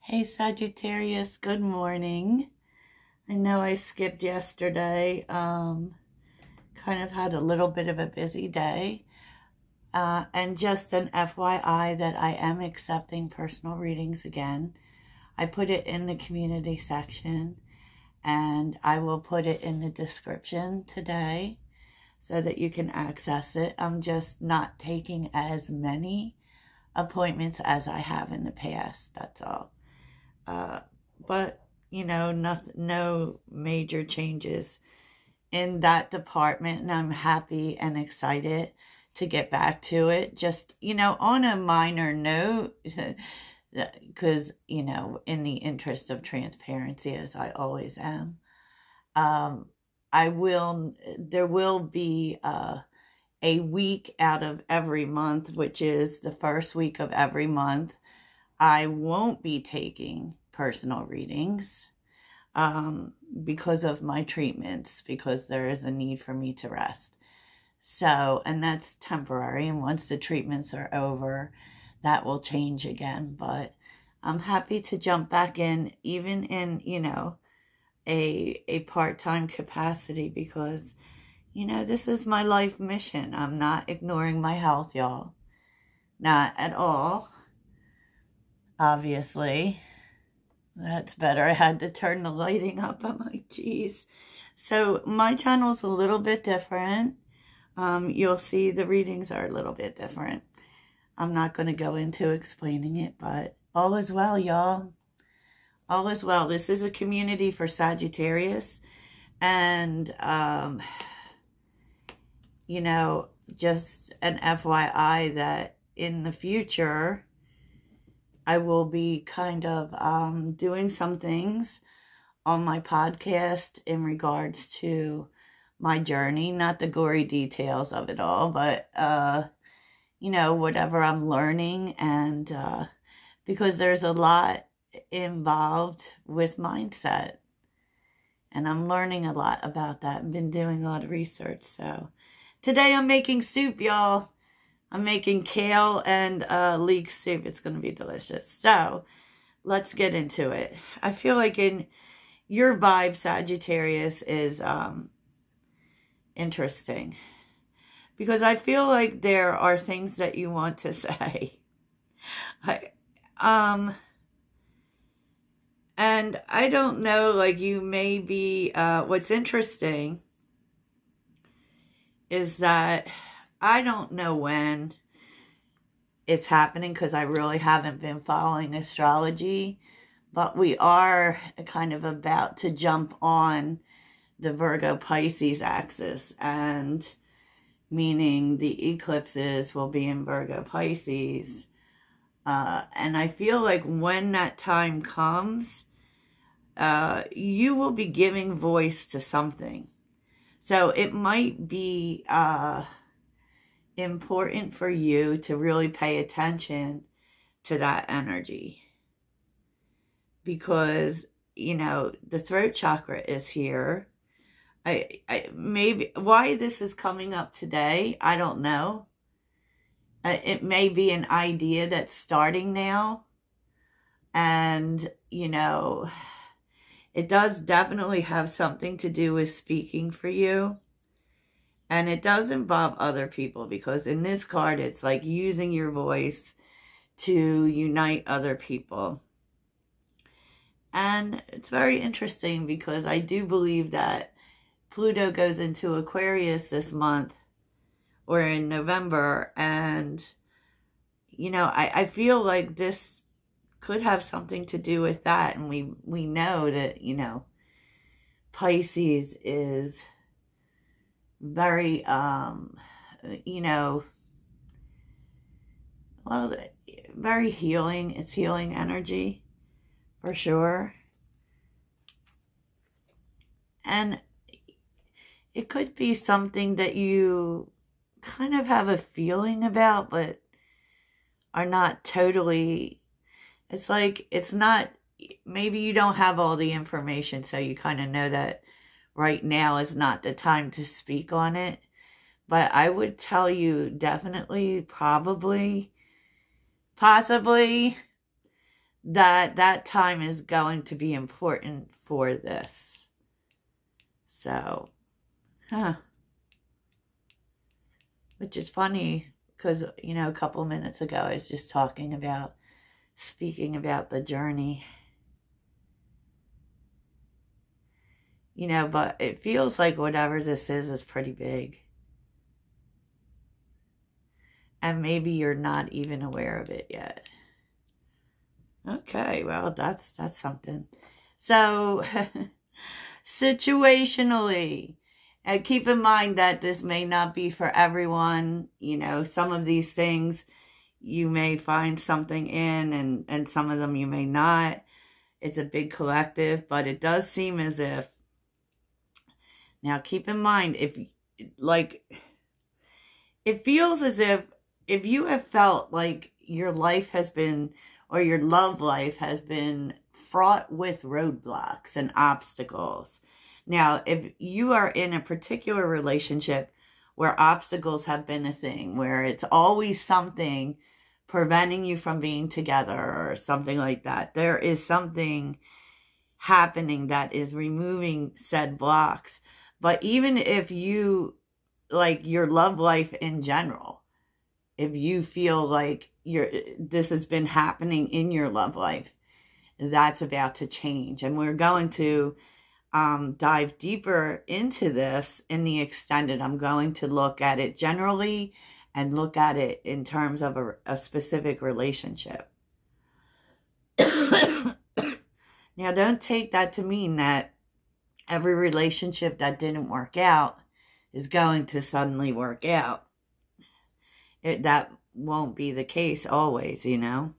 Hey Sagittarius, good morning. I know I skipped yesterday. Kind of had a little bit of a busy day. And just an FYI that I am accepting personal readings again. I put it in the community section and I will put it in the description today so that you can access it. I'm just not taking as many appointments as I have in the past, that's all. But no major changes in that department, and I'm happy and excited to get back to it. Just, on a minor note, because, in the interest of transparency, as I always am, there will be a week out of every month, which is the first week of every month. I won't be taking personal readings because of my treatments, because there is a need for me to rest. So, and that's temporary. And once the treatments are over, that will change again. But I'm happy to jump back in, even in, a part-time capacity, because, this is my life mission. I'm not ignoring my health, y'all. Not at all. Obviously, that's better. I had to turn the lighting up. I'm like, geez. So my channel's a little bit different. You'll see the readings are a little bit different. I'm not going to go into explaining it, but all is well, y'all. All is well. This is a community for Sagittarius. And, just an FYI that in the future, I will be kind of doing some things on my podcast in regards to my journey, not the gory details of it all, but, whatever I'm learning. And because there's a lot involved with mindset, and I'm learning a lot about that and been doing a lot of research. So today I'm making soup, y'all. I'm making kale and leek soup. It's going to be delicious. So let's get into it. I feel like in your vibe, Sagittarius, is interesting, because I feel like there are things that you want to say. And I don't know, like, you may be, what's interesting is that I don't know when it's happening, because I really haven't been following astrology, but we are kind of about to jump on the Virgo Pisces axis, and meaning the eclipses will be in Virgo Pisces. And I feel like when that time comes, you will be giving voice to something. So it might be important for you to really pay attention to that energy, because, the throat chakra is here. I maybe why this is coming up today, I don't know. It may be an idea that's starting now. And, it does definitely have something to do with speaking for you. And it does involve other people, because in this card, it's like using your voice to unite other people. And it's very interesting, because I do believe that Pluto goes into Aquarius this month, or in November. And, I feel like this could have something to do with that. And we know that, Pisces is very, very healing. It's healing energy, for sure. And it could be something that you kind of have a feeling about, but are not totally, it's like, it's not, maybe you don't have all the information, so you kind of know that right now is not the time to speak on it. But I would tell you definitely, probably, possibly, that time is going to be important for this. So, which is funny because, you know, a couple minutes ago I was just speaking about the journey. You know, but it feels like whatever this is pretty big. And maybe you're not even aware of it yet. Okay, well, that's something. So, situationally, and keep in mind that this may not be for everyone. You know, some of these things you may find something in, and some of them you may not. It's a big collective, but it does seem as if, now keep in mind, if, like, it feels as if you have felt like your life has been, or your love life has been fraught with roadblocks and obstacles. Now, if you are in a particular relationship where obstacles have been a thing, where it's always something preventing you from being together or something like that, there is something happening that is removing said blocks. But even if you, like, your love life in general, if you feel like this has been happening in your love life, that's about to change. And we're going to dive deeper into this in the extended. I'm going to look at it generally and look at it in terms of a specific relationship. Now, don't take that to mean that every relationship that didn't work out is going to suddenly work out. That won't be the case always, you know.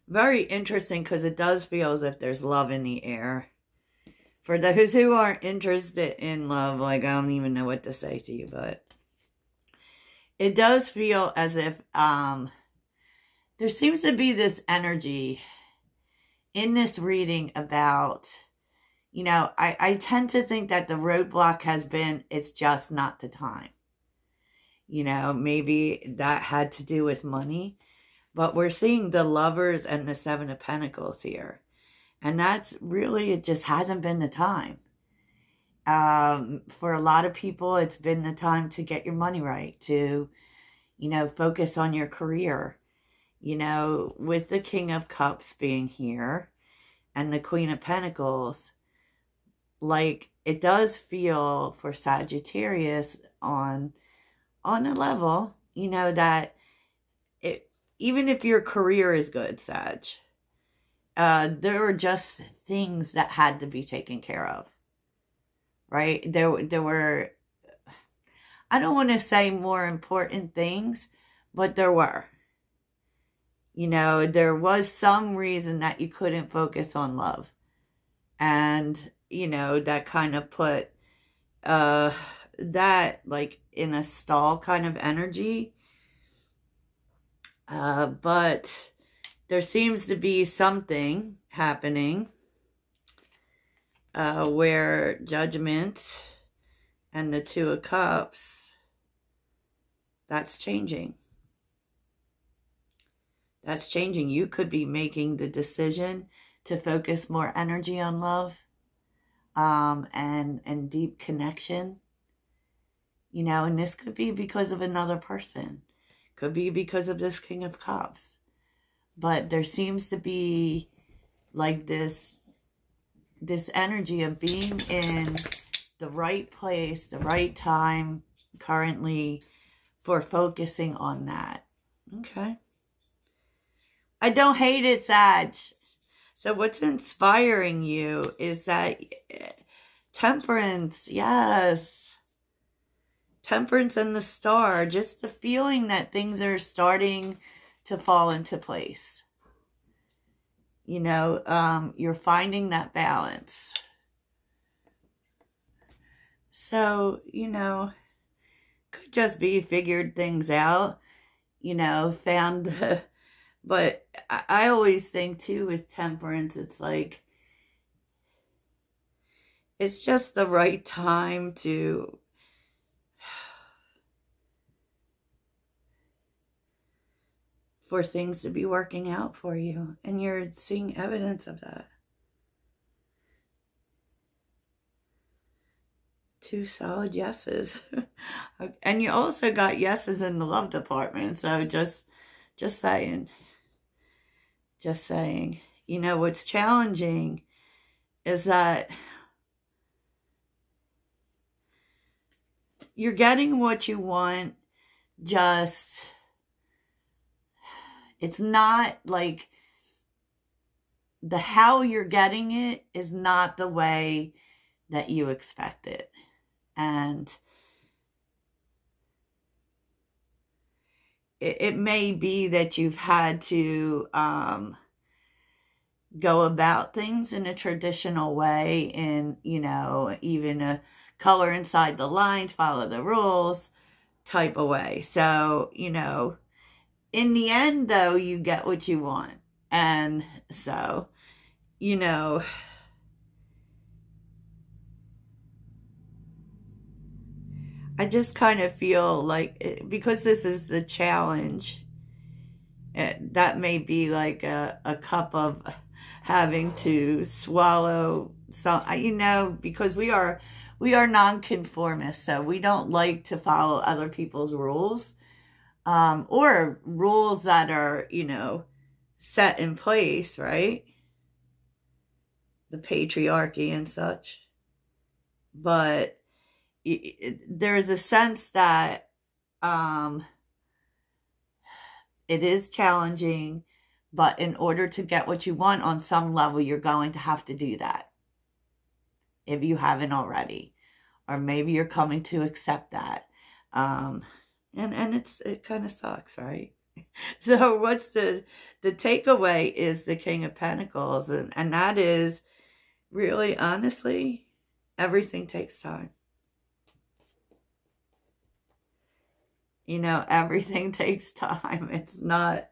Very interesting, because it does feel as if there's love in the air. For those who aren't interested in love, like, I don't even know what to say to you, but it does feel as if there seems to be this energy in this reading about, you know, I tend to think that the roadblock has been, it's just not the time. You know, maybe that had to do with money. But we're seeing the Lovers and the Seven of Pentacles here. And that's really, it just hasn't been the time. For a lot of people, it's been the time to get your money right. To, you know, focus on your career. You know, with the King of Cups being here and the Queen of Pentacles, like, it does feel for Sagittarius on a level, you know, that even if your career is good, Sag, there were just things that had to be taken care of, right? There were, I don't want to say more important things, but there were. You know, there was some reason that you couldn't focus on love. And, you know, that kind of put that, like, in a stall kind of energy. But there seems to be something happening where Judgment and the Two of Cups, that's changing. That's changing. You could be making the decision to focus more energy on love and deep connection. You know, and this could be because of another person. Could be because of this King of Cups. But there seems to be like this energy of being in the right place, the right time currently for focusing on that. Okay. I don't hate it, Sag. So what's inspiring you is that Temperance, yes. Temperance and the Star, just the feeling that things are starting to fall into place. You know, you're finding that balance. So, you know, could just be figured things out, you know, found the, but I always think too with Temperance, it's like, it's just the right time to for things to be working out for you. And you're seeing evidence of that. 2 solid yeses. And you also got yeses in the love department. So just saying. Just saying. You know, what's challenging is that you're getting what you want, just, it's not like the how you're getting it is not the way that you expect it. And it may be that you've had to go about things in a traditional way, in, you know, even a color inside the lines, follow the rules type of way. So, you know, in the end, though, you get what you want. And so, you know, I just kind of feel like, because this is the challenge, that may be like a cup of having to swallow some, you know, because we are nonconformists, so we don't like to follow other people's rules, or rules that are, you know, set in place, right? The patriarchy and such. But there's a sense that it is challenging, but in order to get what you want on some level, you're going to have to do that, if you haven't already, or maybe you're coming to accept that. And it kind of sucks, right? So what's the takeaway is the King of Pentacles, and that is really, honestly, everything takes time. You know, everything takes time. It's not,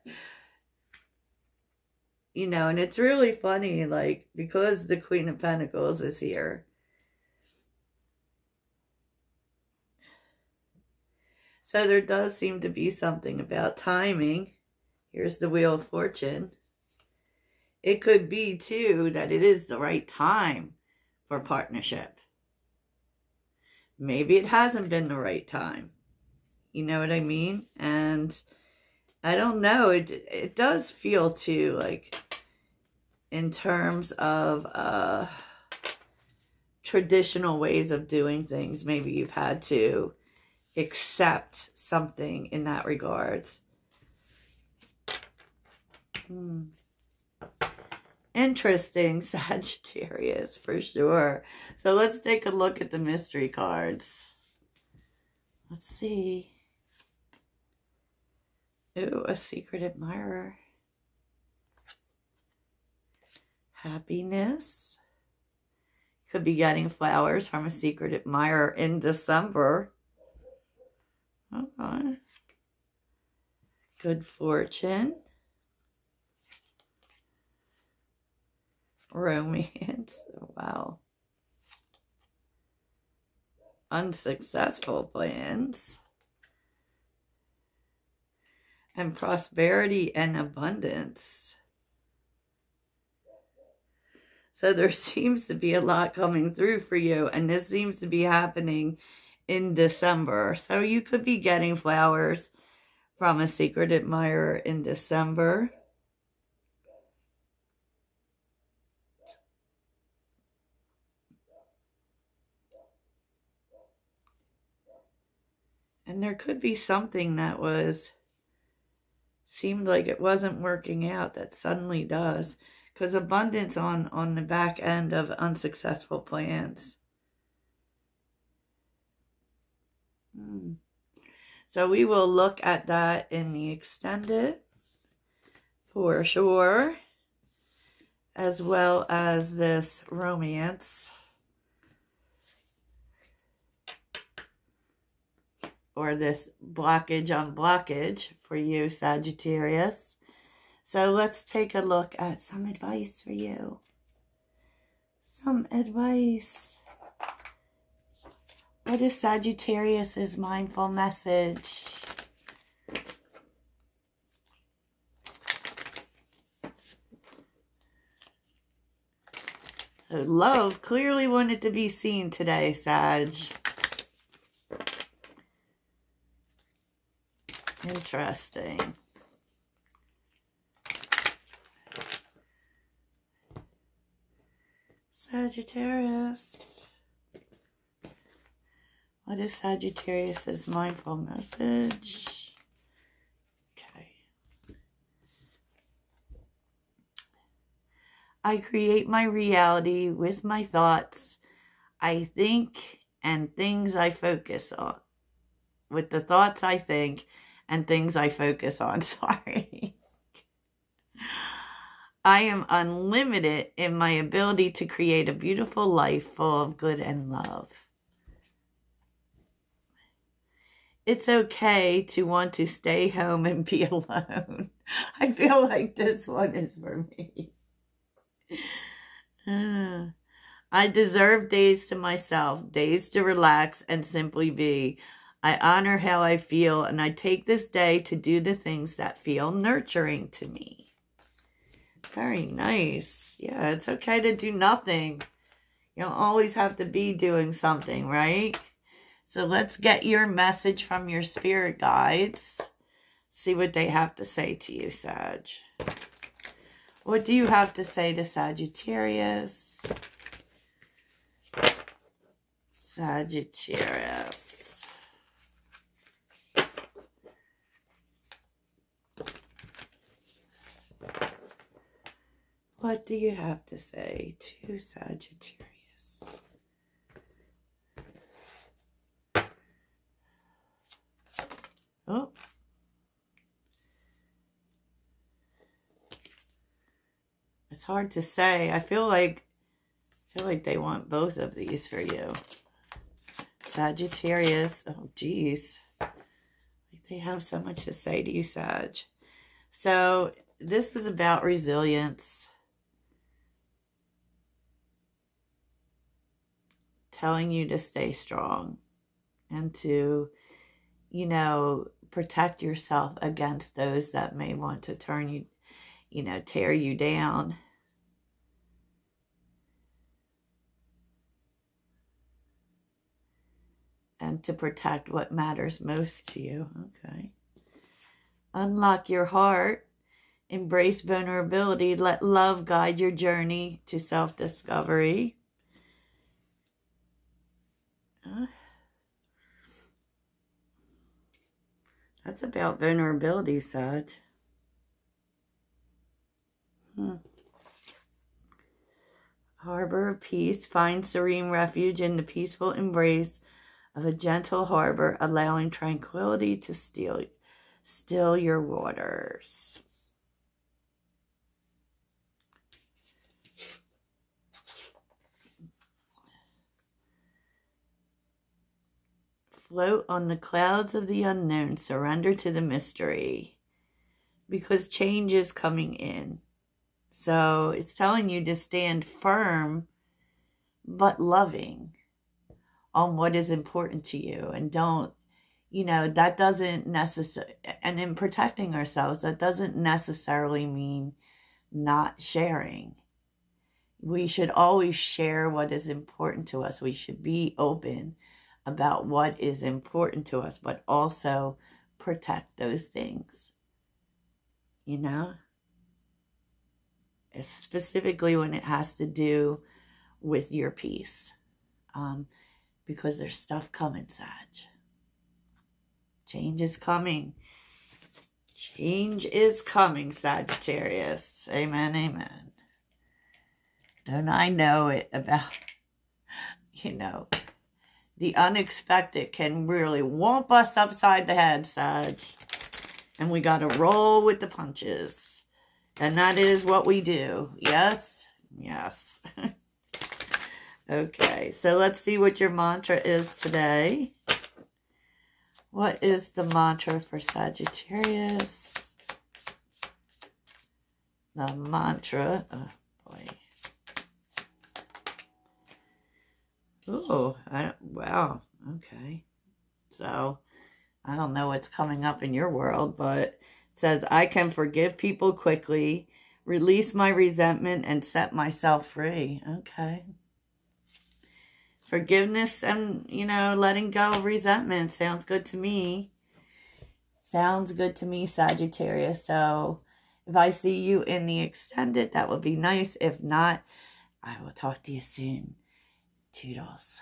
you know, and it's really funny, like, because the Queen of Pentacles is here. So there does seem to be something about timing. Here's the Wheel of Fortune. It could be, too, that it is the right time for partnership. Maybe it hasn't been the right time. You know what I mean? And I don't know. It does feel, too, like, in terms of traditional ways of doing things, maybe you've had to accept something in that regards. Interesting, Sagittarius, for sure. So let's take a look at the mystery cards. Let's see. Ooh, a secret admirer. Happiness. Could be getting flowers from a secret admirer in December. Okay. Good fortune. Romance. Wow. Unsuccessful plans. And prosperity and abundance. So there seems to be a lot coming through for you. And this seems to be happening in December. So you could be getting flowers from a secret admirer in December. And there could be something that seemed like it wasn't working out that suddenly does. Because abundance on the back end of unsuccessful plans. So we will look at that in the extended for sure. As well as this romance. Or this blockage on blockage for you, Sagittarius. So let's take a look at some advice for you. Some advice. What is Sagittarius's mindful message? Love clearly wanted to be seen today, Sag. Interesting. Sagittarius. What is Sagittarius's mindful message? Okay. I create my reality with my thoughts. I think and things I focus on. With the thoughts I think and things I focus on. Sorry. I am unlimited in my ability to create a beautiful life full of good and love. It's okay to want to stay home and be alone. I feel like this one is for me. I deserve days to myself, days to relax and simply be. I honor how I feel, and I take this day to do the things that feel nurturing to me. Very nice. Yeah, it's okay to do nothing. You don't always have to be doing something, right? So let's get your message from your spirit guides. See what they have to say to you, Sag. What do you have to say to Sagittarius? Sagittarius. What do you have to say to Sagittarius? Oh. It's hard to say. I feel like they want both of these for you. Sagittarius. Oh, geez. They have so much to say to you, Sag. So this is about resilience. Telling you to stay strong and to, you know, protect yourself against those that may want to turn you, you know, tear you down. And to protect what matters most to you. Okay. Unlock your heart. Embrace vulnerability. Let love guide your journey to self-discovery. That's about vulnerability, Sag. Harbor of peace. Find serene refuge in the peaceful embrace of a gentle harbor, allowing tranquility to still your waters. Float on the clouds of the unknown. Surrender to the mystery. Because change is coming in. So it's telling you to stand firm, but loving on what is important to you. And don't, you know, that doesn't necessarily, and in protecting ourselves, that doesn't necessarily mean not sharing. We should always share what is important to us. We should be open about what is important to us, but also protect those things, you know? Specifically when it has to do with your peace. Because there's stuff coming, Sag. Change is coming. Change is coming, Sagittarius. Amen, amen. Don't I know it about, you know, the unexpected can really whomp us upside the head, Sag. And we got to roll with the punches. And that is what we do. Yes? Yes. Okay, so let's see what your mantra is today. What is the mantra for Sagittarius? The mantra, oh boy. Oh, wow, okay. So, I don't know what's coming up in your world, but it says, I can forgive people quickly, Release my resentment and set myself free. Okay. Forgiveness and, you know, letting go of resentment. Sounds good to me. Sounds good to me, Sagittarius. So if I see you in the extended, that would be nice. If not, I will talk to you soon. Toodles.